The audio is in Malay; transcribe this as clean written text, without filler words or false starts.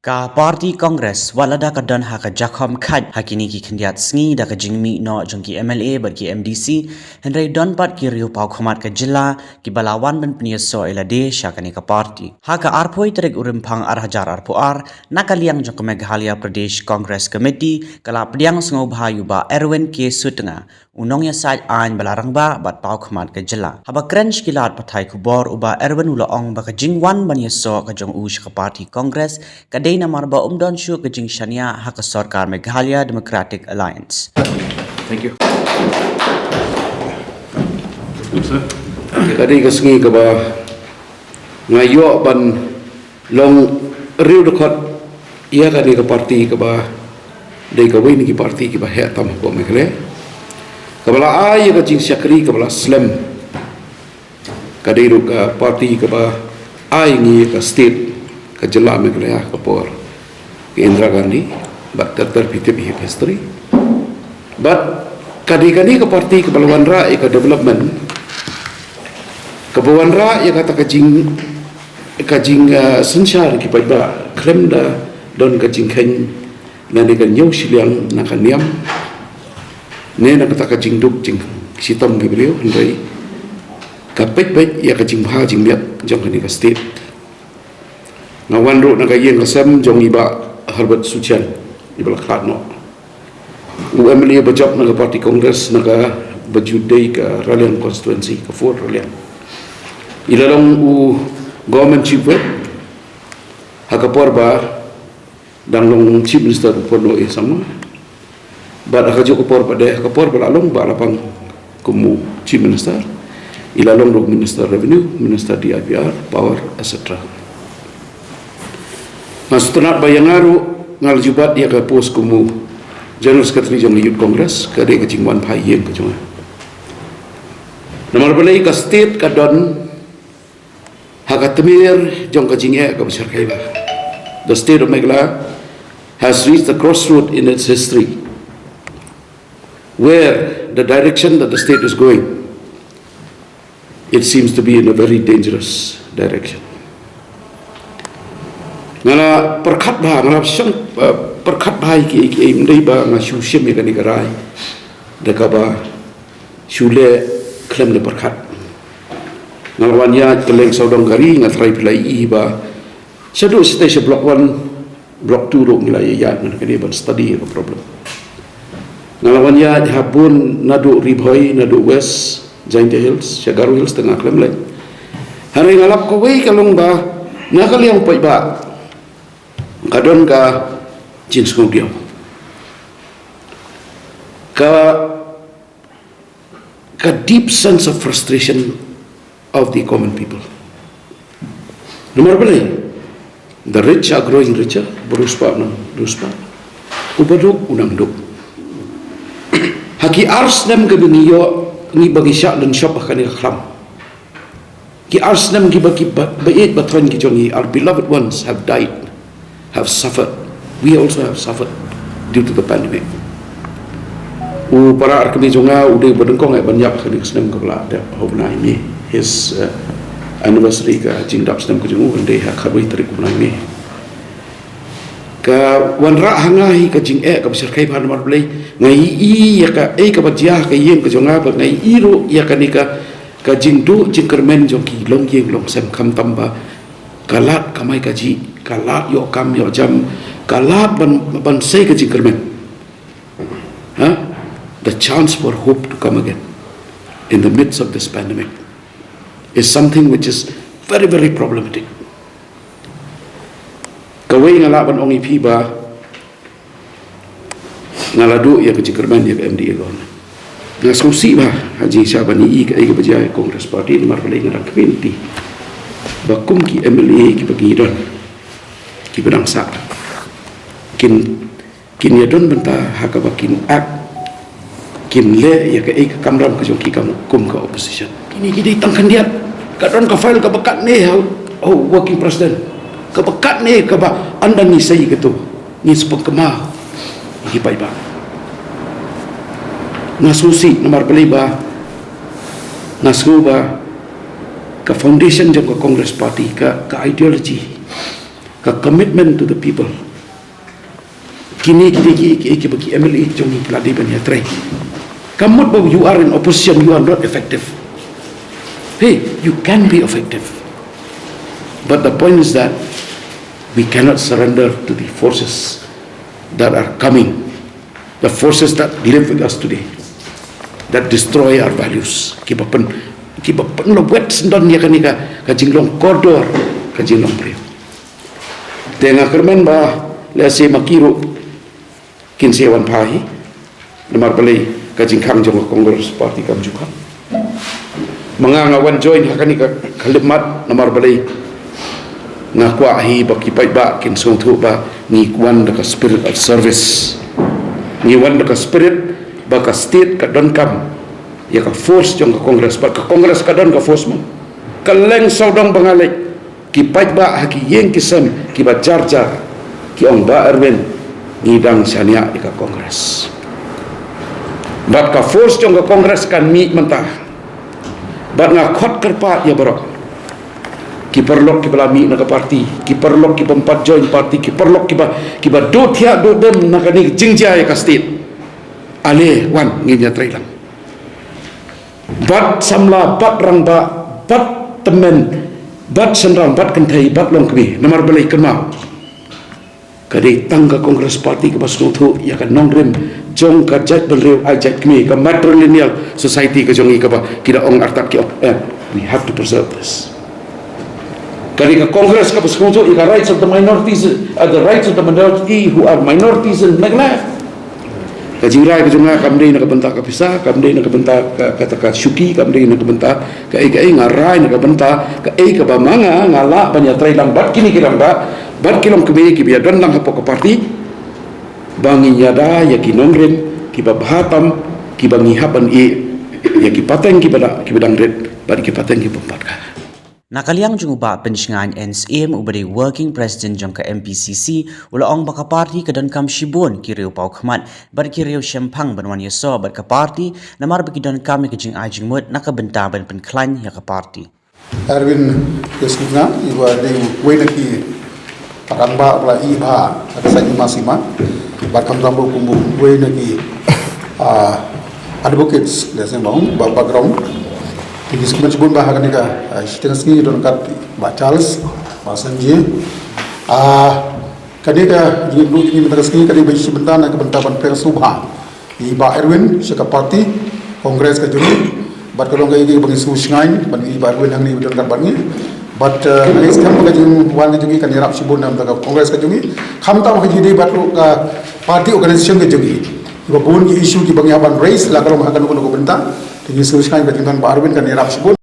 Ka parti Kongres walada ka dan ha ka jakhom khat hakini ki khindiat sngi da ka jingmi no jongki MLA bar ki MDC henry don pat ki riu pau khomat ka jilla ki balawan ben pnia so elade syakani ka parti ha ka arpoi trek urimpang ar hajar arpo ar nakaliang jong Meghalaya Pradesh Congress Committee kala pdiang sngo bhayu ba Erwin K Sutnga unong ya saj ain balarang ba bat pau khomat ka jilla haba krench kilat pathai kubor uba Erwin ula ong ba ka jingwan ban ya so ka jong ush ka parti Congress ka na marba umdon syu ke jing shania ha ka sarkar Meghalaya Democratic Alliance. Thank you. Kadi kasngi ka ba ngayo ban long riu dekot ia kadi ka parti ka ba dei ka wini ki parti ki ba he tam ko Meghalaya ka bala ai ka jing syakri ka bala slam kadi ru ka parti ka ba ai ngi ka state ka jilla Meghalaya ka por ke Indira Gandhi but that bit of history but kadi-kadi ke parti ke Balwanra ka development ke Balwanra ya kata kajing sensyar ki pada klem da don kajing khen na ni kan yau siliang na kaniam ne na kata kajing duk jing sitam ki beliau hendai kapek baik ya kajing bha jing miat jong ni ka state ngawan ro na kayeng kasem jong iba Herbert Sucian iba khat no UMLA bajab na parti Congress na ka bajudai ka Ralian constituency ka Fort Ralian ilalong u government chief hakapor ba dang long chief minister pono sama ba akajo ko por pada hakapor ba long ba lapang kumu chief minister ilalong ro minister revenue minister DIPR power etc. Setelah bayangaru ngal jubat dia ke pos kumu General Secretary jong Youth Congress ke dia kecing wan pai yeng ke cuma. Nomor belai ke state ke don hakatemir jong kecing ke besar kaiba. The state of Meghalaya has reached the crossroad in its history where the direction that the state is going, it seems to be in a very dangerous direction. Ngala perkat bah ngala syang perkat bah ki imdai ba ngasu syem ya ni garai deka ba syule klem le perkat ngala wanya keleng saudong gari ngatrai pilai i ba sadu stage block 1 block 2 ro nilai ya na kini ban study the problem ngala wanya habun nadu ribhoi nadu west Giant Hills Shagaru Hills tengah klem le hari ngalap ko wei kalong ba ngakal yang pai ba kadon ka jeans ko dia ka deep sense of frustration of the common people. Nomor beli the rich are growing richer beruspa ubaduk unang duk haki ars nem ke biniyo ni bagi syak dan syop akan ikhram ki ars nem ki bagi bait batron ki jongi our beloved ones have died, have suffered. We also have suffered due to the pandemic. Para arkami jonga udah berdengkong banyak kali senam kepala ada hobnai ni his anniversary ka jingdap senam kejungu ande ha khabui tarik bunai ni ka wanra hangai ka jing ka besar kai ban mar blai ngai i ya ka ka bajia ka yeng ka jonga ba ngai i ro ya ka ni ka jingdu jingkermen jongki long yeng long sem kham tamba kalat kamai kaji kalat yo kam yo jam kalat ban say ka jingkermen the chance for hope to come again in the midst of this pandemic is something which is very very problematic. Kawai ngalaban ong ipi ba ngaladu ya ka jingkermen ya ka MDA gon ngasusi ba haji syabani i ka bajai Congress Party mar palai ngara community bakum ki MLA ki bagi don ki bedang sa kin ya don benta haka bakin ak kin le ya ka kamram ka joki kamu kum ka opposition kini kita tangkan dia ka don ka file ka bekat ne working president ka bekat ne ka ba anda ni sai gitu ni sepeng kemah ki pai ba ngasusi nomor beli ba ngasuba ka foundation jong ka Congress Party ka ideology ka commitment to the people. Kini bagi MLA jongi peladi ban yatrai. Kamut bahwa you are in opposition, you are not effective. Hey, you can be effective. But the point is that we cannot surrender to the forces that are coming, the forces that live with us today, that destroy our values. Kiba pen lo wet sendon ya kanika ka jinglong koridor ka jinglong priyo. Tengah kermen ba lese makiru kinsewan pahi lemar balai ka jingkang jong Congress Party kam juga. Mangangawan join kanika kalimat lemar balai ngakwa hi baki pai ba kin song thu ba ni kwan da spirit of service. Ni wan da spirit ba ka state ka don kam ya ka force jong ka Congress ka don ka force mo kaleng saudang bangalek ki pai ba haki yeng kisem ki ba jar ki ong ba Erwin ngidang sania ka Congress bat ka force jong ka Congress kan mi mentah bat nga khot kerpa ya barok ki perlok ki belami na ka parti ki perlok ki pempat join parti ki perlok ki ba do thia do dem na ka ni jingja ya ka state ale wan nginya trailang bat samla bat rang ba bat temen bat senrang bat kentai bat long kemi namar balai kemau kadai tangga Congress Party ke basno thu ya kan nongrem jong ka jat belrew ajat kemi ka matrilineal society ke jongi ka ba kira ong artak ki we have to preserve this. Kadai ka Congress ka basno thu the rights of the minorities the rights of the minority who are minorities in Meghalaya kajirai kajunga kamdei nak bentak ka pisa kamdei nak bentak kata ka syuki kamdei nak bentak ka ngarai nak bentak ka ka bamanga ngala banya trailang bat kini kirang bat kilong kebe ki biadon lang hapok ka parti bangi nyada ya ki nongrem ki bahatam ki bangi haban ya ki pateng ki badang red bat ki pateng ki pempat ka. Nakaliang jung ba pensingan NSM ubari working president jong ka MPCC ula ong baka party ka dan kam shibon ki riu pau khmat bar ki riu shempang banwan yeso bar ka party namar bagi dan kam ki jing ajing mut nakabenta ban penklan ya ka party. Erwin Yesina iwa de wenaki parangba ula iba ada sanyi masima bakam rambo kumbu wenaki advocates lesen bang background di sekolah cibun bahagian ni setengah segi don kat Mbak Charles, Mbak Sanjay, kadika jadi dulu ini setengah segi kadika bagi sebentar nak kebentapan persubah, di Mbak Erwin sekat parti Kongres kejuni, bat kalau kaya bagi susngai, bagi Mbak Erwin yang ni don kat bangi, bat nangis kamu kejuni wan kejuni kan irap cibun dalam Kongres kejuni, kamu tahu kejuni bat lu ka parti organisasi kejuni, ibu pun isu ki bagi aban race, lah kalau makan kau bentar. Jadi susah kan Pak Erwin kan irap sebut